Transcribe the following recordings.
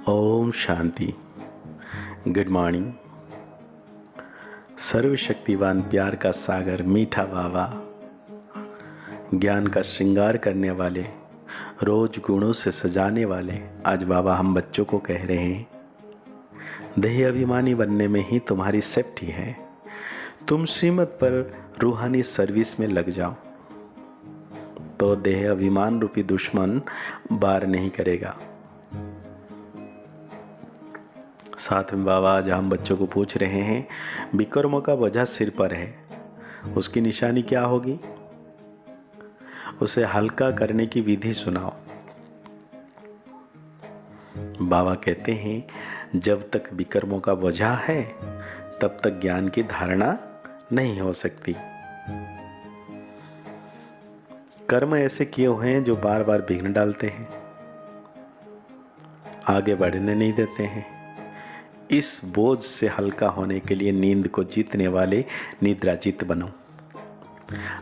Om Shanti. Good morning. सर्वशक्तिवान प्यार का सागर मीठा बाबा, ज्ञान का श्रृंगार करने वाले, रोज गुणों से सजाने वाले, आज बाबा हम बच्चों को कह रहे हैं, देह अभिमानी बनने में ही तुम्हारी सेफ्टी है। तुम श्रीमत पर रूहानी सर्विस में लग जाओ तो देह अभिमान रूपी दुश्मन वार नहीं करेगा। साथ में बाबा आज हम बच्चों को पूछ रहे हैं, विकर्मों का बोझा सिर पर है, उसकी निशानी क्या होगी? उसे हल्का करने की विधि सुनाओ। बाबा कहते हैं, जब तक विकर्मों का बोझा है तब तक ज्ञान की धारणा नहीं हो सकती। कर्म ऐसे किए हुए हैं जो बार बार विघ्न डालते हैं, आगे बढ़ने नहीं देते हैं। इस बोझ से हल्का होने के लिए नींद को जीतने वाले निद्राजीत बनो।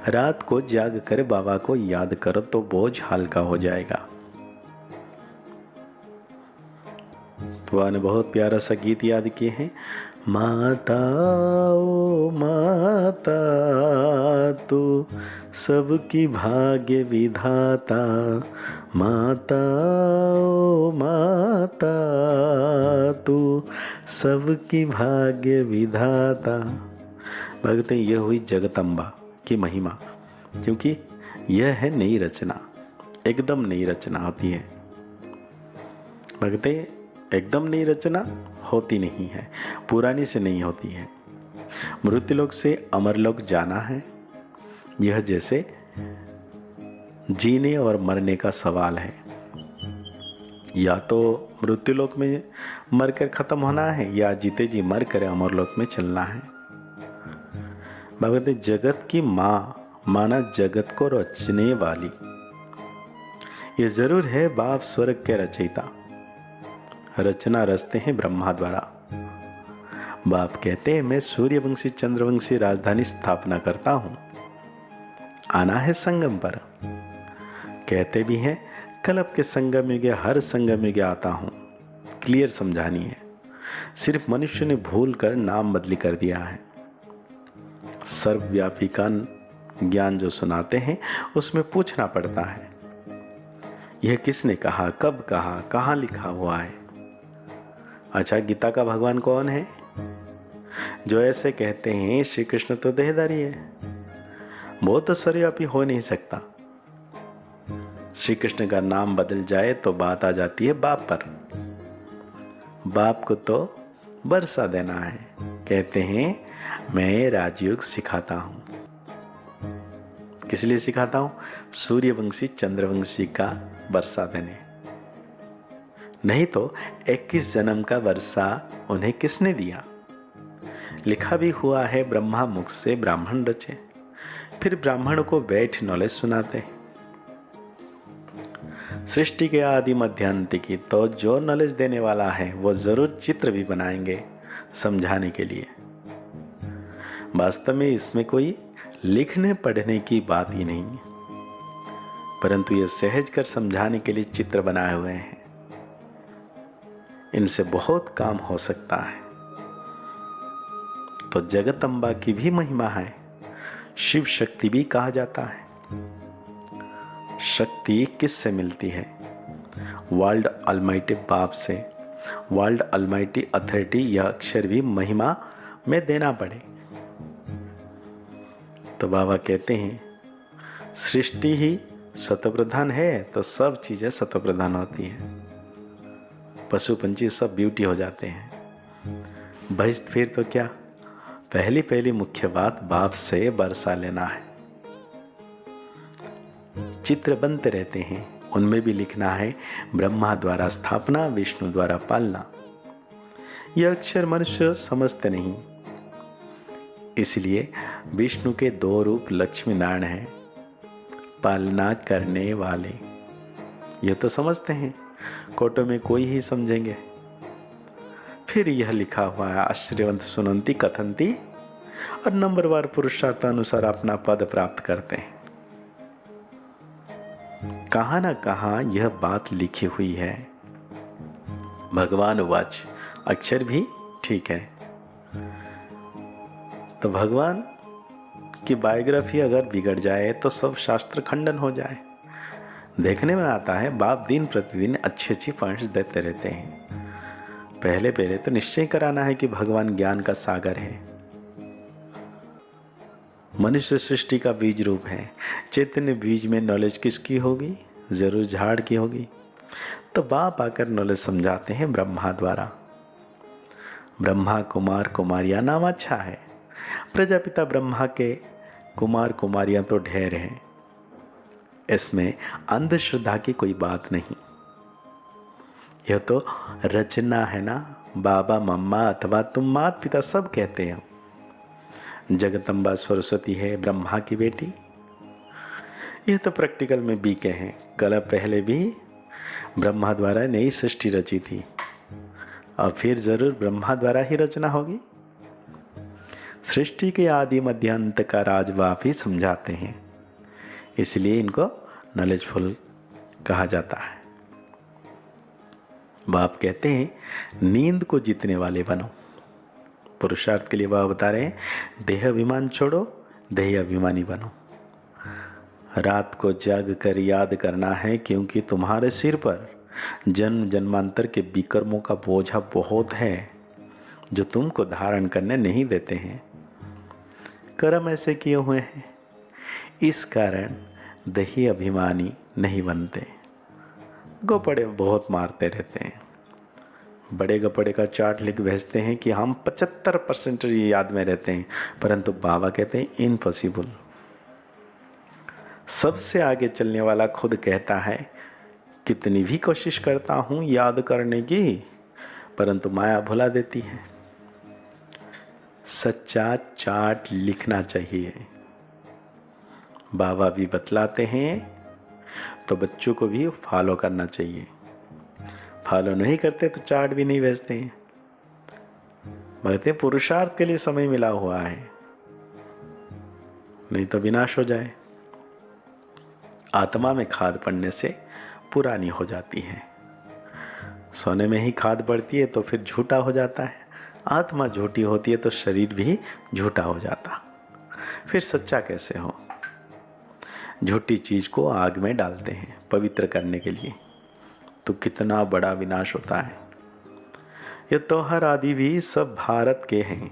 रात को जाग कर बाबा को याद करो तो बोझ हल्का हो जाएगा। बाबा ने बहुत प्यारा सा गीत याद किए हैं, माता ओ माता तू सबकी भाग्य विधाता, माता ओ माता तू सबकी भाग्य विधाता। भगत यह हुई जगदम्बा की महिमा, क्योंकि यह है नई रचना, एकदम नई रचना होती है। भगते एकदम नई रचना होती नहीं है, पुरानी से नहीं होती है। मृत्युलोक से अमरलोक जाना है, यह जैसे जीने और मरने का सवाल है। या तो मृत्युलोक में मरकर खत्म होना है या जीते जी मर कर अमरलोक में चलना है। भगवती जगत की माँ माना जगत को रचने वाली, ये जरूर है बाप स्वर्ग के रचयिता। रचना रचते हैं ब्रह्मा द्वारा। बाप कहते हैं, मैं सूर्यवंशी चंद्रवंशी राजधानी स्थापना करता हूं, आना है संगम पर। कहते भी हैं, कल्प के संगम युग हर संगम युग आता हूं। क्लियर समझानी है, सिर्फ मनुष्य ने भूल कर नाम बदली कर दिया है। सर्वव्यापी का ज्ञान जो सुनाते हैं उसमें पूछना पड़ता है, यह किसने कहा, कब कहा, कहाँ लिखा हुआ है। अच्छा, गीता का भगवान कौन है? जो ऐसे कहते हैं श्री कृष्ण तो देहधारी है, वो तो सर्वव्यापी हो नहीं सकता। श्री कृष्ण का नाम बदल जाए तो बात आ जाती है बाप पर। बाप को तो बरसा देना है। कहते हैं, मैं राजयोग सिखाता हूं। किस लिए सिखाता हूं? सूर्यवंशी चंद्रवंशी का बरसा देने। नहीं तो 21 जन्म का वर्षा उन्हें किसने दिया? लिखा भी हुआ है, ब्रह्मा मुख से ब्राह्मण रचे। फिर ब्राह्मण को बैठ नॉलेज सुनाते। सृष्टि के आदि मध्यांत की तो जो नॉलेज देने वाला है वो जरूर चित्र भी बनाएंगे समझाने के लिए। वास्तव में इसमें कोई लिखने पढ़ने की बात ही नहीं, परंतु ये सहज कर समझाने के लिए चित्र बनाए हुए हैं। इनसे बहुत काम हो सकता है। तो जगदम्बा की भी महिमा है, शिव शक्ति भी कहा जाता है। शक्ति किससे मिलती है? वर्ल्ड अलमाइटी बाप से। वर्ल्ड अलमाइटी अथॉरिटी, यह अक्षर भी महिमा में देना पड़े। तो बाबा कहते हैं, सृष्टि ही सत्वप्रधान है तो सब चीजें सत्वप्रधान होती हैं। पशु पंछी सब ब्यूटी हो जाते हैं। बस फिर तो क्या, पहली मुख्य बात बाप से बरसा लेना है। चित्र बनते रहते हैं, उनमें भी लिखना है, ब्रह्मा द्वारा स्थापना, विष्णु द्वारा पालना। यह अक्षर मनुष्य समझते नहीं, इसलिए विष्णु के 2 रूप लक्ष्मी नारायण हैं, पालना करने वाले। यह तो समझते हैं, कोटो में कोई ही समझेंगे। फिर यह लिखा हुआ है, आश्चर्यवंत सुनंती कथंती, और नंबरवार पुरुषार्थ अनुसार अपना पद प्राप्त करते हैं। कहां ना कहां यह बात लिखी हुई है। भगवान उवाच, अक्षर भी ठीक है। तो भगवान की बायोग्राफी अगर बिगड़ जाए तो सब शास्त्र खंडन हो जाए। देखने में आता है बाप दिन प्रतिदिन अच्छी अच्छी पॉइंट्स देते रहते हैं। पहले पहले तो निश्चय कराना है कि भगवान ज्ञान का सागर है, मनुष्य सृष्टि का बीज रूप है। चैतन्य बीज में नॉलेज किसकी होगी? जरूर झाड़ की होगी। तो बाप आकर नॉलेज समझाते हैं ब्रह्मा द्वारा। ब्रह्मा कुमार कुमारियां नाम अच्छा है। प्रजापिता ब्रह्मा के कुमार कुमारियां तो ढेर हैं, इसमें अंधश्रद्धा की कोई बात नहीं। यह तो रचना है ना। बाबा मम्मा अथवा तुम माता पिता सब कहते हो। जगदम्बा सरस्वती है ब्रह्मा की बेटी। यह तो प्रैक्टिकल में बीके हैं। कल पहले भी ब्रह्मा द्वारा नई सृष्टि रची थी, और फिर जरूर ब्रह्मा द्वारा ही रचना होगी। सृष्टि के आदि मध्य अंत का राज बाप ही समझाते हैं, इसलिए इनको नॉलेजफुल कहा जाता है। बाप कहते हैं नींद को जीतने वाले बनो। पुरुषार्थ के लिए बाप बता रहे हैं देह अभिमान छोड़ो, देह अभिमानी बनो। रात को जाग कर याद करना है, क्योंकि तुम्हारे सिर पर जन्म जन्मांतर के विकर्मों का बोझा बहुत है, जो तुमको धारण करने नहीं देते हैं। कर्म ऐसे किए हुए हैं, इस कारण दही अभिमानी नहीं बनते। गोपड़े बहुत मारते रहते हैं, बड़े गपड़े का चार्ट लिख भेजते हैं कि हम 75% याद में रहते हैं, परंतु बाबा कहते हैं इम्पॉसिबल। सबसे आगे चलने वाला खुद कहता है कितनी भी कोशिश करता हूं याद करने की, परंतु माया भुला देती है। सच्चा चार्ट लिखना चाहिए। बाबा भी बतलाते हैं तो बच्चों को भी फॉलो करना चाहिए। फॉलो नहीं करते तो चार्ट भी नहीं भेजते हैं। कहते पुरुषार्थ के लिए समय मिला हुआ है, नहीं तो विनाश हो जाए। आत्मा में खाद पड़ने से पुरानी हो जाती है। सोने में ही खाद पड़ती है तो फिर झूठा हो जाता है। आत्मा झूठी होती है तो शरीर भी झूठा हो जाता, फिर सच्चा कैसे हो? झूठी चीज को आग में डालते हैं पवित्र करने के लिए, तो कितना बड़ा विनाश होता है। ये त्योहार आदि भी सब भारत के हैं।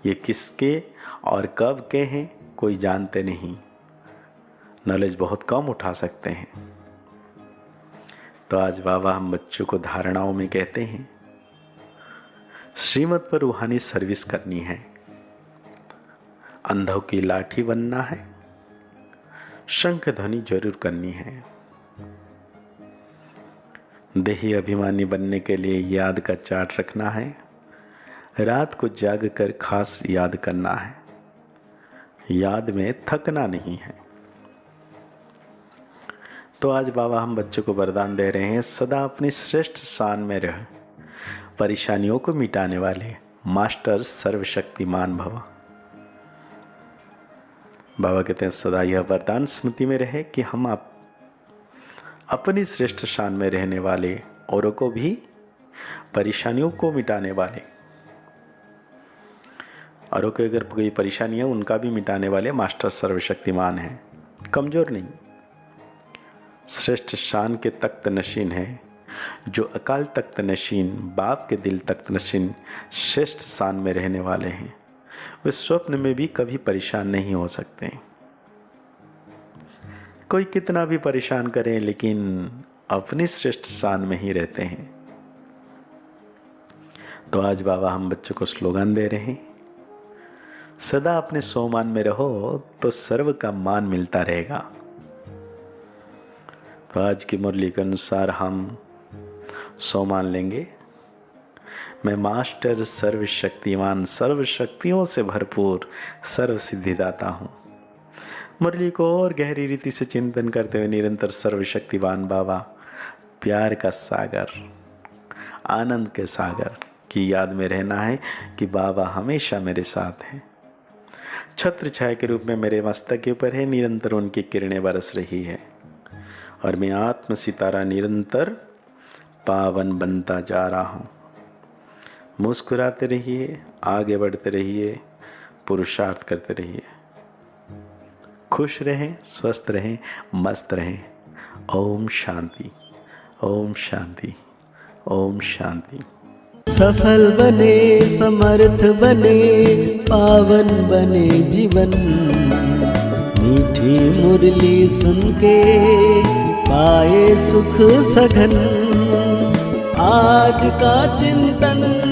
ये किसके और कब के हैं कोई जानते नहीं। नॉलेज बहुत कम उठा सकते हैं। तो आज बाबा हम बच्चों को धारणाओं में कहते हैं श्रीमत पर रूहानी सर्विस करनी है, अंधों की लाठी बनना है, शंख ध्वनि जरूर करनी है। देही अभिमानी बनने के लिए याद का चार्ट रखना है, रात को जाग कर खास याद करना है, याद में थकना नहीं है। तो आज बाबा हम बच्चों को वरदान दे रहे हैं सदा अपनी श्रेष्ठ शान में रह, परेशानियों को मिटाने वाले मास्टर सर्वशक्तिमान भव। बाबा कहते हैं सदा यह वरदान स्मृति में रहे कि हम अपनी श्रेष्ठ शान में रहने वाले, औरों को भी परेशानियों को मिटाने वाले, औरों को अगर कोई परेशानी है उनका भी मिटाने वाले मास्टर सर्वशक्तिमान हैं, कमजोर नहीं। श्रेष्ठ शान के तख्त नशीन है, जो अकाल तख्त नशीन, बाप के दिल तख्त नशीन श्रेष्ठ शान में रहने वाले हैं। वे स्वप्न में भी कभी परेशान नहीं हो सकते। कोई कितना भी परेशान करे लेकिन अपनी श्रेष्ठ शान में ही रहते हैं। तो आज बाबा हम बच्चों को स्लोगन दे रहे हैं सदा अपने सोमान में रहो तो सर्व का मान मिलता रहेगा। तो आज की मुरली के अनुसार हम सोमान लेंगे। मैं मास्टर सर्वशक्तिमान, सर्व शक्तियों से भरपूर, सर्व सिद्धिदाता हूँ। मुरली को और गहरी रीति से चिंतन करते हुए निरंतर सर्वशक्तिवान बाबा, प्यार का सागर, आनंद के सागर की याद में रहना है कि बाबा हमेशा मेरे साथ हैं। छत्र छाया के रूप में मेरे मस्तक के ऊपर है, निरंतर उनकी किरणें बरस रही है और मैं आत्म सितारा निरंतर पावन बनता जा रहा हूँ। मुस्कुराते रहिए, आगे बढ़ते रहिए, पुरुषार्थ करते रहिए। खुश रहें, स्वस्थ रहें, मस्त रहें। ओम शांति, ओम शांति, ओम शांति। सफल बने, समर्थ बने, पावन बने जीवन। मीठी मुरली सुन के पाए सुख सघन। आज का चिंतन